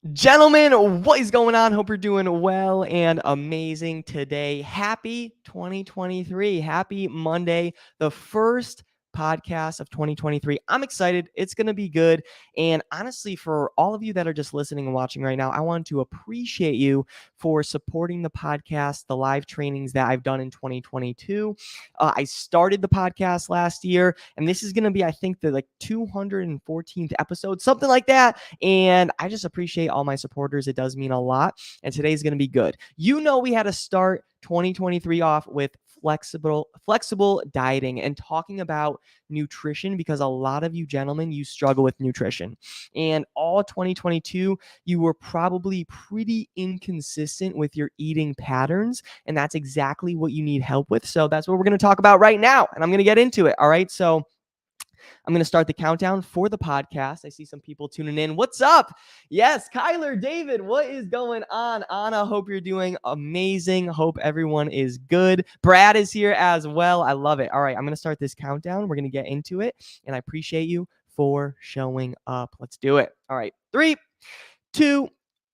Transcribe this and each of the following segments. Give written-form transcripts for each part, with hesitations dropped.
Gentlemen, what is going on? Hope you're doing well and amazing today. Happy 2023. Happy Monday, the first podcast of 2023. I'm excited. It's going to be good. And honestly, for all of you that are just listening and watching right now, I want to appreciate you for supporting the podcast, the live trainings that I've done in 2022. I started the podcast last year, and this is going to be, I think, the 214th episode, something like that. And I just appreciate all my supporters. It does mean a lot. And today's going to be good. We had to start 2023 off with flexible dieting and talking about nutrition, because a lot of you gentlemen, you struggle with nutrition. And all 2022, you were probably pretty inconsistent with your eating patterns. And that's exactly what you need help with. So that's what we're going to talk about right now. And I'm going to get into it. All right. So I'm going to start the countdown for the podcast. I see some people tuning in. What's up? Yes, Kyler, David, what is going on? Anna, hope you're doing amazing. Hope everyone is good. Brad is here as well. I love it. All right, I'm going to start this countdown. We're going to get into it, and I appreciate you for showing up. Let's do it. All right, 3, 2,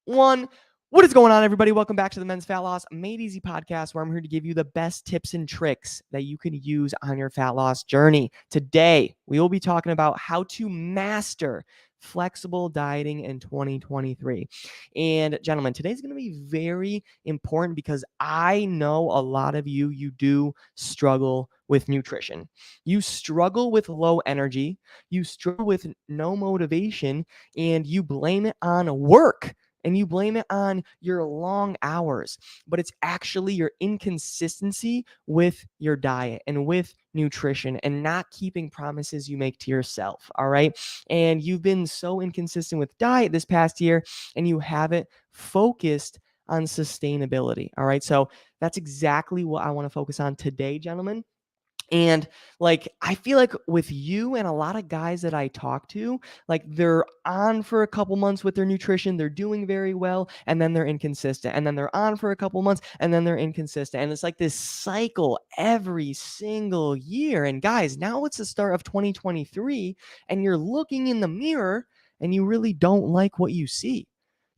1. What is going on, everybody? Welcome back to the Men's Fat Loss Made Easy podcast, where I'm here to give you the best tips and tricks that you can use on your fat loss journey. Today, we will be talking about how to master flexible dieting in 2023. And gentlemen, today's going to be very important because I know a lot of you do struggle with nutrition. You struggle with low energy, you struggle with no motivation, and you blame it on work. And you blame it on your long hours, but it's actually your inconsistency with your diet and with nutrition and not keeping promises you make to yourself. All right. And you've been so inconsistent with diet this past year, and you haven't focused on sustainability. All right. So that's exactly what I want to focus on today, gentlemen. And I feel like with you and a lot of guys that I talk to, they're on for a couple months with their nutrition, they're doing very well, and then they're inconsistent. And then they're on for a couple months, and then they're inconsistent. And it's like this cycle every single year. And guys, now it's the start of 2023, and you're looking in the mirror and you really don't like what you see.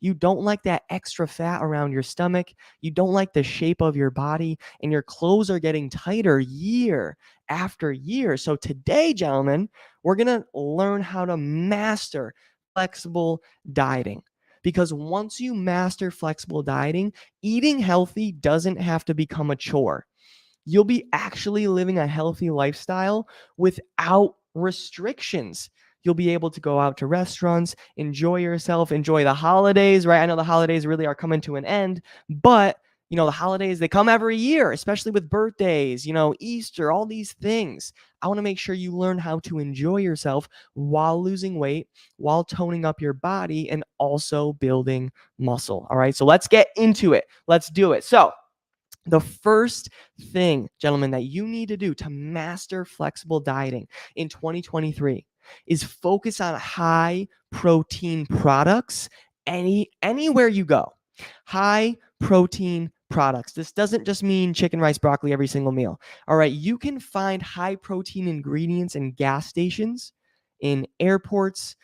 You don't like that extra fat around your stomach. You don't like the shape of your body, and your clothes are getting tighter year after year. So today, gentlemen, we're going to learn how to master flexible dieting. Because once you master flexible dieting, eating healthy doesn't have to become a chore. You'll be actually living a healthy lifestyle without restrictions. You'll be able to go out to restaurants, enjoy yourself, enjoy the holidays, right? I know the holidays really are coming to an end, but the holidays, they come every year, especially with birthdays, Easter, all these things. I want to make sure you learn how to enjoy yourself while losing weight, while toning up your body, and also building muscle. All right. So let's get into it. Let's do it. So the first thing, gentlemen, that you need to do to master flexible dieting in 2023 is focus on high protein products anywhere you go. High protein products. This doesn't just mean chicken, rice, broccoli every single meal. All right, you can find high protein ingredients in gas stations, in airports,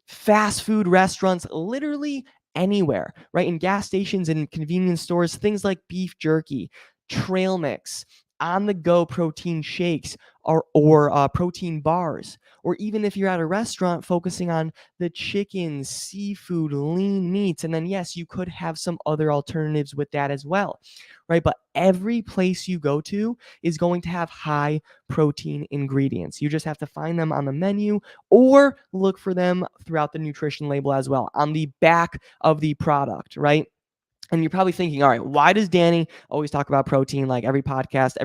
fast food restaurants, literally anywhere, right? In gas stations and convenience stores, things like beef jerky, trail mix, on the go protein shakes, or protein bars, or even if you're at a restaurant focusing on the chicken, seafood, lean meats. And then, yes, you could have some other alternatives with that as well, right? But every place you go to is going to have high protein ingredients. You just have to find them on the menu or look for them throughout the nutrition label as well on the back of the product, right? And you're probably thinking, all right, why does Danny always talk about protein like every podcast?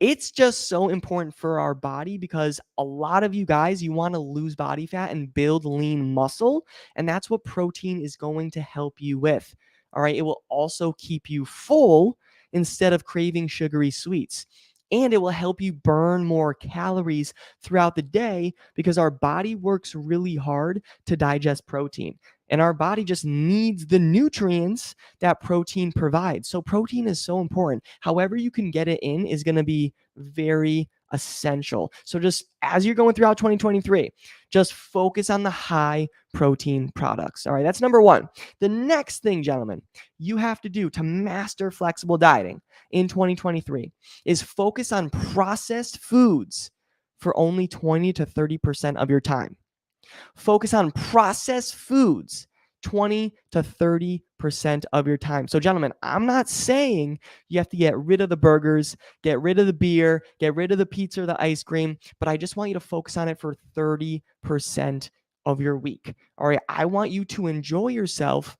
It's just so important for our body because a lot of you guys, you want to lose body fat and build lean muscle. And that's what protein is going to help you with. All right. It will also keep you full instead of craving sugary sweets. And it will help you burn more calories throughout the day because our body works really hard to digest protein. And our body just needs the nutrients that protein provides. So protein is so important. However you can get it in is going to be very essential. So just as you're going throughout 2023, just focus on the high protein products. All right, that's number one. The next thing, gentlemen, you have to do to master flexible dieting in 2023 is focus on processed foods for only 20 to 30% of your time. Focus on processed foods 20 to 30% of your time. So, gentlemen, I'm not saying you have to get rid of the burgers, get rid of the beer, get rid of the pizza or the ice cream, but I just want you to focus on it for 30% of your week. All right. I want you to enjoy yourself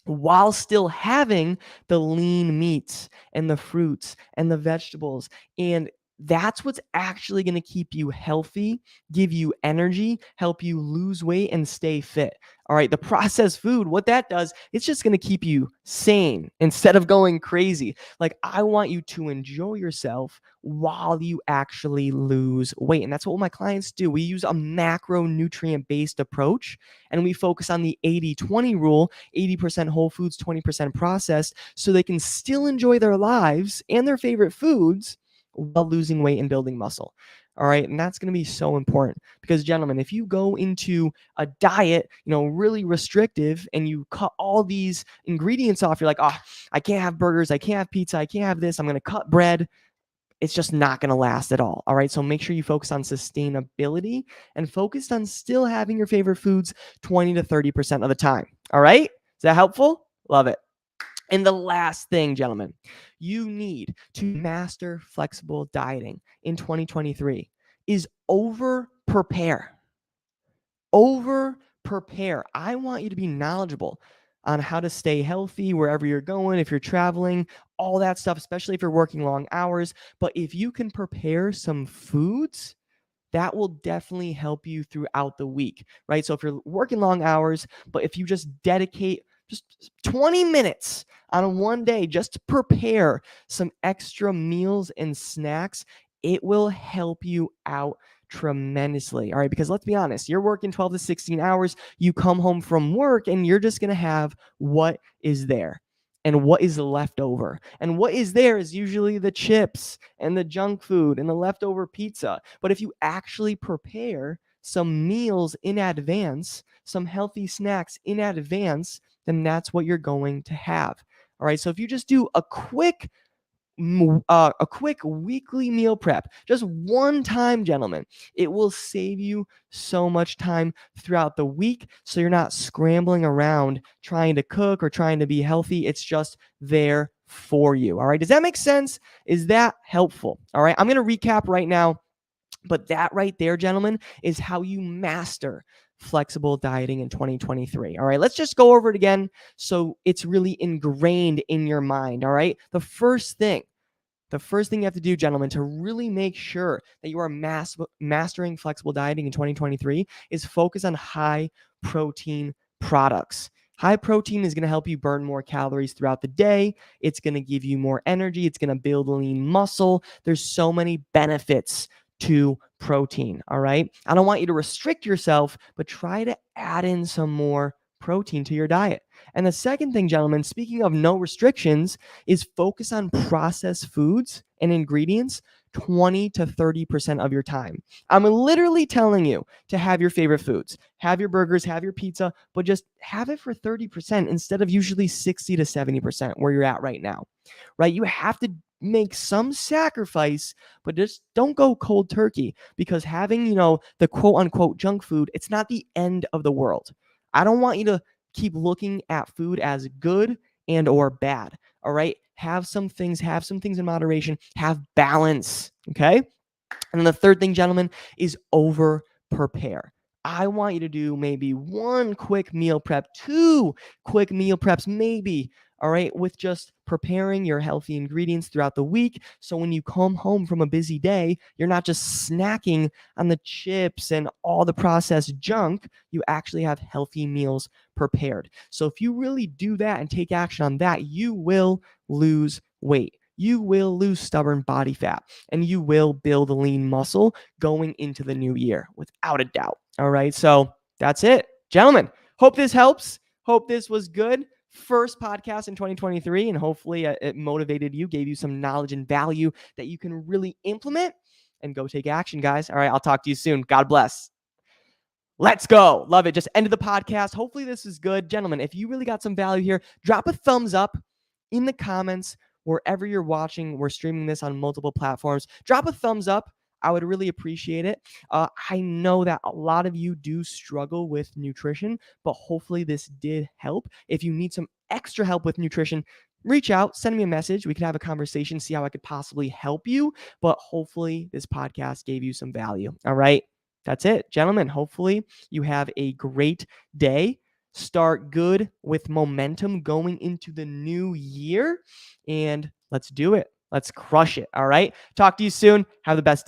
while still having the lean meats and the fruits and the vegetables. And that's what's actually going to keep you healthy, give you energy, help you lose weight and stay fit. All right. The processed food, what that does, it's just going to keep you sane instead of going crazy. Like, I want you to enjoy yourself while you actually lose weight. And that's what my clients do. We use a macronutrient based approach and we focus on the 80-20 rule, 80% whole foods, 20% processed, so they can still enjoy their lives and their favorite foods while losing weight and building muscle. All right. And that's going to be so important because, gentlemen, if you go into a diet, really restrictive and you cut all these ingredients off, you're like, oh, I can't have burgers. I can't have pizza. I can't have this. I'm going to cut bread. It's just not going to last at all. All right. So make sure you focus on sustainability and focus on still having your favorite foods 20 to 30% of the time. All right. Is that helpful? Love it. And the last thing, gentlemen, you need to master flexible dieting in 2023 is over prepare. Over prepare. I want you to be knowledgeable on how to stay healthy wherever you're going, if you're traveling, all that stuff, especially if you're working long hours. But if you can prepare some foods, that will definitely help you throughout the week, right? So if you're working long hours, but if you just dedicate just 20 minutes on one day just to prepare some extra meals and snacks, it will help you out tremendously. All right. Because let's be honest, you're working 12 to 16 hours. You come home from work and you're just going to have what is there and what is left over. And what is there is usually the chips and the junk food and the leftover pizza. But if you actually prepare some meals in advance, some healthy snacks in advance, then that's what you're going to have. All right. So if you just do a quick weekly meal prep, just one time, gentlemen, it will save you so much time throughout the week. So you're not scrambling around trying to cook or trying to be healthy. It's just there for you. All right. Does that make sense? Is that helpful? All right. I'm going to recap right now. But that right there, gentlemen, is how you master flexible dieting in 2023. All right, let's just go over it again so it's really ingrained in your mind. All right, the first thing you have to do, gentlemen, to really make sure that you are mastering flexible dieting in 2023 is focus on high protein products. High protein is going to help you burn more calories throughout the day. It's going to give you more energy. It's going to build lean muscle. There's so many benefits to protein. All right. I don't want you to restrict yourself, but try to add in some more protein to your diet. And the second thing, gentlemen, speaking of no restrictions, is focus on processed foods and ingredients 20 to 30% of your time. I'm literally telling you to have your favorite foods, have your burgers, have your pizza, but just have it for 30% instead of usually 60 to 70% where you're at right now, right? You have to make some sacrifice, but just don't go cold turkey because having, the quote unquote junk food, it's not the end of the world. I don't want you to keep looking at food as good and or bad. All right. Have some things in moderation, have balance. Okay. And then the third thing, gentlemen, is over prepare. I want you to do maybe one quick meal prep, 2 quick meal preps, maybe. All right, with just preparing your healthy ingredients throughout the week. So when you come home from a busy day, you're not just snacking on the chips and all the processed junk. You actually have healthy meals prepared. So if you really do that and take action on that, you will lose weight. You will lose stubborn body fat and you will build lean muscle going into the new year without a doubt. All right. So that's it, gentlemen. Hope this helps. Hope this was good. First podcast in 2023, and hopefully it motivated you, gave you some knowledge and value that you can really implement and go take action, guys. All right, I'll talk to you soon. God bless. Let's go. Love it. Just ended the podcast. Hopefully this is good. Gentlemen, if you really got some value here, drop a thumbs up in the comments wherever you're watching. We're streaming this on multiple platforms. Drop a thumbs up. I would really appreciate it. I know that a lot of you do struggle with nutrition, but hopefully this did help. If you need some extra help with nutrition, reach out, send me a message. We can have a conversation, see how I could possibly help you. But hopefully this podcast gave you some value. All right. That's it, gentlemen. Hopefully you have a great day. Start good with momentum going into the new year. And let's do it. Let's crush it. All right. Talk to you soon. Have the best day.